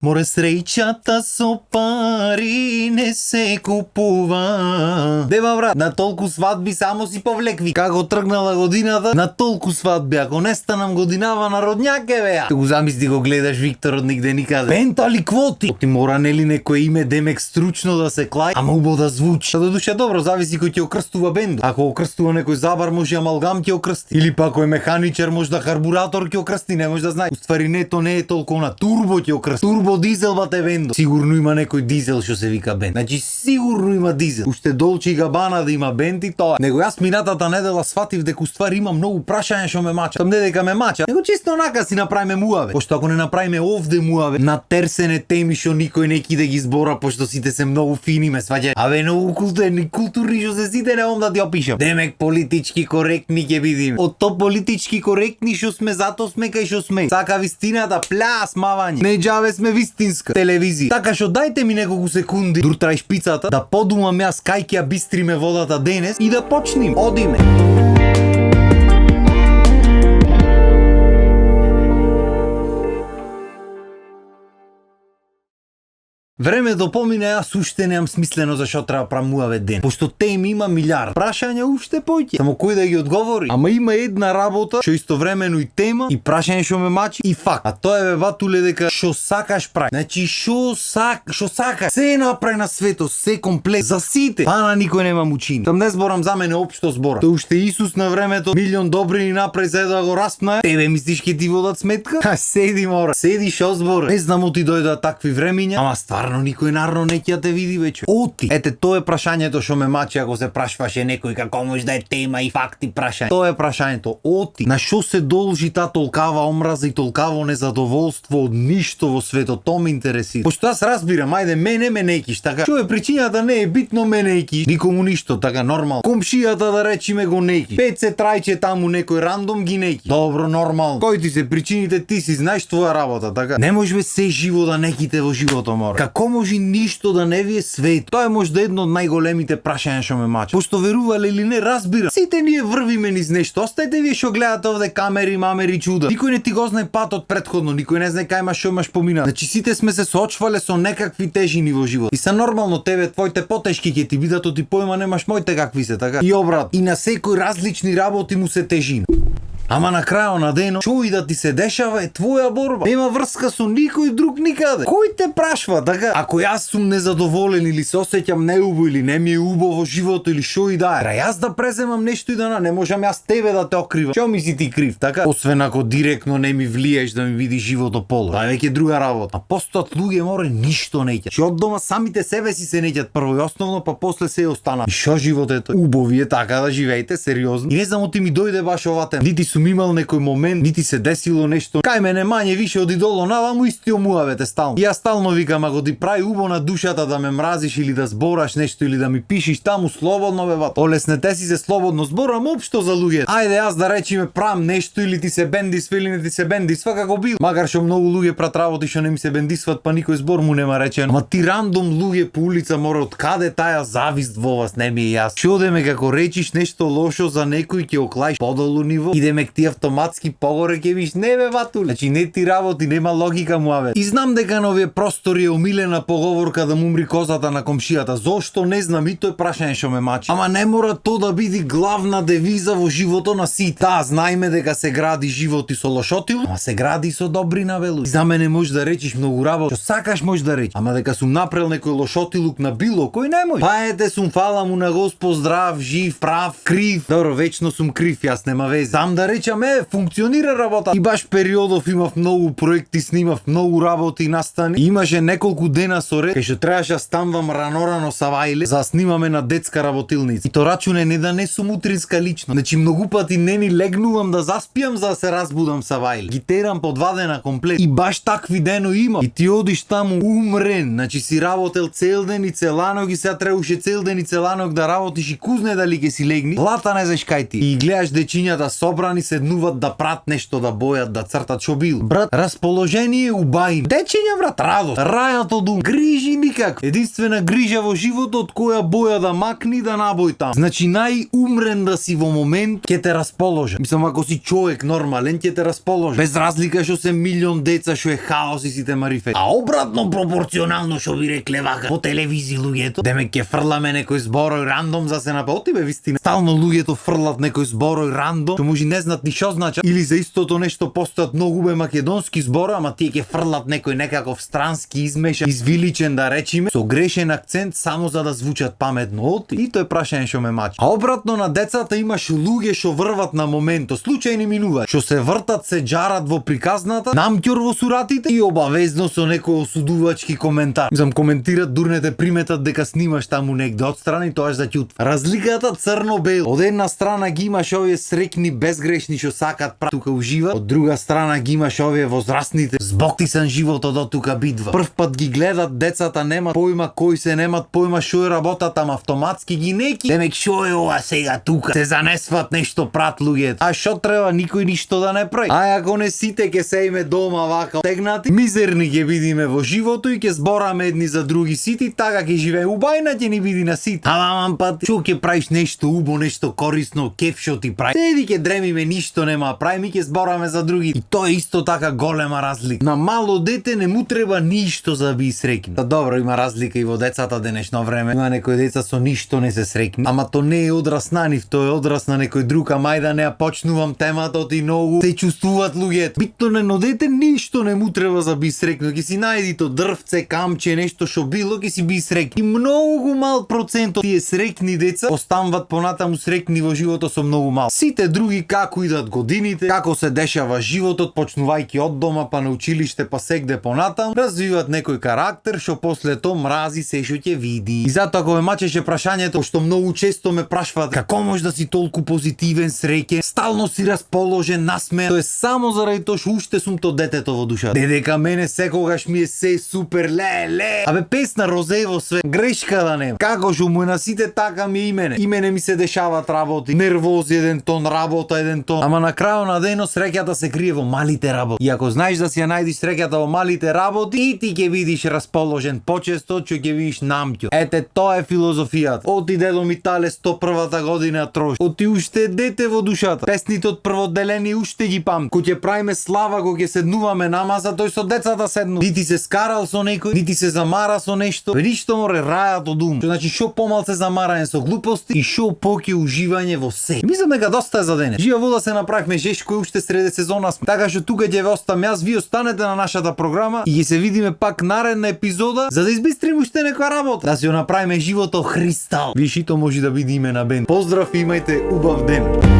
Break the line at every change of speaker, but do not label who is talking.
Море, среќата со пари не се купува. Дева брат, на толку свадби само си повлекви. Како тргнала годината, на толку свадби. Ако не станам годинава на родњаке, беа. Те го замисли го гледаш Виктор од нигде никаде. Пента ли квоти? Ти мора нели некој име демек стручно да се клај, ама убаво да звучи. До душа добро, зависи кој ќе окрстува бендо. Ако окрстува некој забар, може амалгам ќе окрсти. Или пак кој механичар, може да карбуратор ќе окрсти, не може да знае. Уствари не, то не е толку на турбо ќе окрсти. Турбо дизел бате бендо. Сигурно има некој дизел што се вика бенд. Значи сигурно има дизел. Уште Долче и Габана да има бенд и тоа. Него јас минатата недела сватив дека уствари има многу прашања што ме мача. Там не дека ме мача, него чисто онака си направиме муаве. Пошто ако не направиме овде муаве, на терсене теми што никој не ќе да ги збора, пошто сите се многу фини, ме сваќа. Абе многу културни што се сите не мом да ти опишам. Демек политички коректни ќе бидиме. Од то политички коректни што сме, зато сме кај што сме. Сака вистината, пляс мавање. Не џаве сме вистинска телевизија. Така што дајте ми неколку секунди дур трај шпицата да подумам јас кај ќе ја бистриме водата денес и да почнем. Одиме. Времето помина, јас уште немам смислено за што треба прамуваве ден. Пошто теми има милиард. Прашања уште поќе. Само кој да ги одговори? Ама има една работа што истовремено и тема, и прашање што ме мачи, и факт. А тоа е бе батуле дека што сакаш прави. Значи што сакаш. Се направи на светот, се комплет за сите. Па на никој нема мучини. Там не зборам за мене, општо зборам. Тоа уште Исус на времето милион добрини направи за да го распнае. Тебе мислиш ке ти водат сметка? Ха, седи мора. Седи шо збора. Не знам оти дојдат такви времиња, ама стварно никој нарно не ќе те види веќе. Оти. Ете, тоа е прашањето што ме мачи ако се прашваше некој како може да е тема и факти прашање. Тоа е прашањето. Оти. На што се должи таа толкава омраза и толкаво незадоволство од ништо во светот? Тоа ме интересира. Пошто јас разбирам, ајде мене ме некиш, така. Што е причината не е битно ме некиш. Никому ништо, така нормално. Комшијата да речиме го некиш. Петце трајче таму некој рандом ги некиш. Добро, нормално. Кои ти се причините, ти си знаеш твоја работа, така. Не може се живо да неките во живото мора. Како може ништо да не ви е свет? Тоа е можда едно од најголемите прашања што ме мачи. Пошто верувале или не, разбира. Сите ние врвиме низ нешто. Остајте вие што гледате овде камери, мамери, чуда. Никој не ти го знае патот претходно, никој не знае кај имаш што имаш помина. Значи сите сме се соочвале со некакви тежини во живот. И се нормално тебе твоите потешки ќе ти бидат, ти појма немаш моите какви се, така? И обрат. И на секој различни работи му се тежина. Ама на крајот на денот, што и да ти се дешава е твоја борба. Нема врска со никој друг никаде. Кој те прашва, така? Ако јас сум незадоволен или се осеќам неубаво или не ми е убаво во живото или што и да е, јас да преземам нешто и да не можам јас тебе да те окривам. Што ми си ти крив, така? Освен ако директно не ми влиеш да ми види живото поло. Тоа е веќе друга работа. А постојат луѓе море ништо неќат. Што од дома самите себе си се неќат прво и основно, па после се остана. И што живот е тој? Убави е така да живеете, сериозно. И не знам оти ми дојде баш ова тема. Нити сум имал некој момент, нити се десило нешто. Кај мене мање више од идоло наваму истиот муавете стално. И јас стално викам, ако ти прави убаво на душата да ме мразиш или да збораш нешто или да ми пишиш таму слободно бе бат. Олеснете си се слободно, зборам општо за луѓе. Ајде јас да речиме прам нешто или ти се бендисва или не ти се бендисва како бил. Макар што многу луѓе прат работи што не ми се бендисват, па никој збор му нема речено. Ама ти рандом луѓе по улица мора од каде таја завист во вас, не ми е јас. Што деме како речиш нешто лошо за некој ќе оклаиш подолу ниво и демек ти автоматски погоре ќе биш не бе батуле. Значи не ти работи, нема логика муаве. И знам дека на овие простори е омилена поговорка да му умри козата на комшијата. Зошто не знам, и тоа е прашање што ме мачи. Ама не мора тоа да биде главна девиза во живото на сите. Да, знаеме дека се гради живот и со лошотилу, ама се гради и со добрина велу. За мене можеш да речиш многу работи, што сакаш можеш да речиш. Ама дека сум направил некој лошотилук на било кој немој. Па ете сум фала му на Господ здрав, жив, прав, крив. Добро, вечно сум крив, јас нема везе. Сам да речам функционира работа. И баш периодов имав многу проекти, снимав многу работи, настани. И имаше неколку дена со ред кај што требаше да станувам рано савајле за да снимаме на детска работилница. И то рачуне не да не сум утринска лично. Значи многу пати не ни легнувам да заспиам за да се разбудам савајле. Ги терам по 2 дена комплет. И баш такви дено има. И ти одиш таму умрен, значи си работел цел ден и целанок и сега требаше цел ден и целанок да работиш и кузне дали ќе си легни. Плата не знаеш кај ти. И гледаш дечињата собрани страни седнуват да прат нешто, да бојат, да цртат шо бил. Брат, расположение убаим. Дечења, брат, радост. Рајат од ум. Грижи никак. Единствена грижа во животот која боја да макни да набој там. Значи најумрен да си во момент ќе те расположи. Мислам, ако си човек нормален ќе те расположи. Без разлика што се милион деца, што е хаос и сите марифет. А обратно пропорционално што би рекле вака по телевизија луѓето. Демек ќе фрламе некој зборој рандом за се напаоти бе вистина. Стално луѓето фрлат некој зборој рандом, што може не знаат ни што значат, или за истото нешто постојат многу бе македонски зборови, ама тие ќе фрлат некој некаков странски измешан, извиличен да речиме, со грешен акцент само за да звучат паметно. И тоа е прашање што ме мачи. А обратно на децата имаш луѓе што врват на моменто, случајни минувања, што се вртат, се џарат во приказната, намќор во суратите и обавезно со некој осудувачки коментар. Мислам, коментират, дурнете приметат дека снимаш таму негде отстрани, тоаш за ќут. Разликата црно-бел. Од една страна ги имаш овие срекни безгрешни што сакат тука уживат, од друга страна ги имаш овие возрастните збоктисан животот од тука бидва. Прв пат ги гледат децата, немат појма кои се, немат појма што е работата, ама автоматски ги неки. Демек што е ова сега тука? Се занесват нешто прат луѓето. А што треба никој ништо да не прави? А ако не сите ќе се име дома вака тегнати, мизерни ќе бидиме во живото и ќе збораме едни за други сити, така ќе живее убајна ќе ни биди на сит. Ама пат што ќе правиш нешто убо, нешто корисно, кеф што ти прави. Седи ќе дремиме, ништо нема прави, ми ќе збораме за други. И тоа е исто така голема разлика. На мало дете не му треба ништо за да би среќни. Та добро, има разлика и во децата денешно време. Има некои деца со ништо не се среќни. Ама то не е одрас на нив, тоа е одрас на некој друг. Ама ајде да не ја почнувам темата, ти многу се чувствуваат луѓето. Битно на дете ништо не му треба за би среќно. Ќе си најди то дрвце, камче, нешто што било, ќе си би среќни. И многу мал процент од тие среќни деца остануваат понатаму среќни во животот со многу мал. Сите други како идат годините, како се дешава животот, почнувајќи од дома па на училиште па сегде понатаму, развиваат некој карактер што после тоа мрази се што ќе види. И затоа ако ме мачеше прашањето што многу често ме прашваат како може да си толку позитивен, среќен, стално си расположен, насмеан, тоа е само заради тоа што уште сум то детето во душата. Дедека мене секогаш ми е се супер ле. Абе песна розево све, грешка да нема. Како што му е на сите така ми имене. Имене ми се дешаваат работи, нервози еден тон, работа еден тон. Ама на крајот на денот среќата се крие во малите работи. И ако знаеш да си ја најдиш среќата во малите работи, и ти ќе видиш расположен почесто, што ќе видиш намќо. Ете тоа е филозофијата. Оти дедо ми тале 101-та година трош. Оти уште дете во душата. Песните од прводелени уште ги пам. Кој ќе правиме слава, кој ќе седнуваме на маса, тој со децата седну. Нити се скарал со некој, нити се замара со нешто. Ништо море рајат од ум. Значи шо помалце замарање со глупости и шо поќе уживање во се. Мислам дека доста е за денес. Жива вода се направивме жешко и уште среде сезона сме. Така што тука ќе ве остам јас, ви останете на нашата програма и ќе се видиме пак наредна епизода за да избистриме уште некоја работа. Да си ја направиме живото христал. Вишито може да биде име на бенд. Поздрав и имајте убав ден.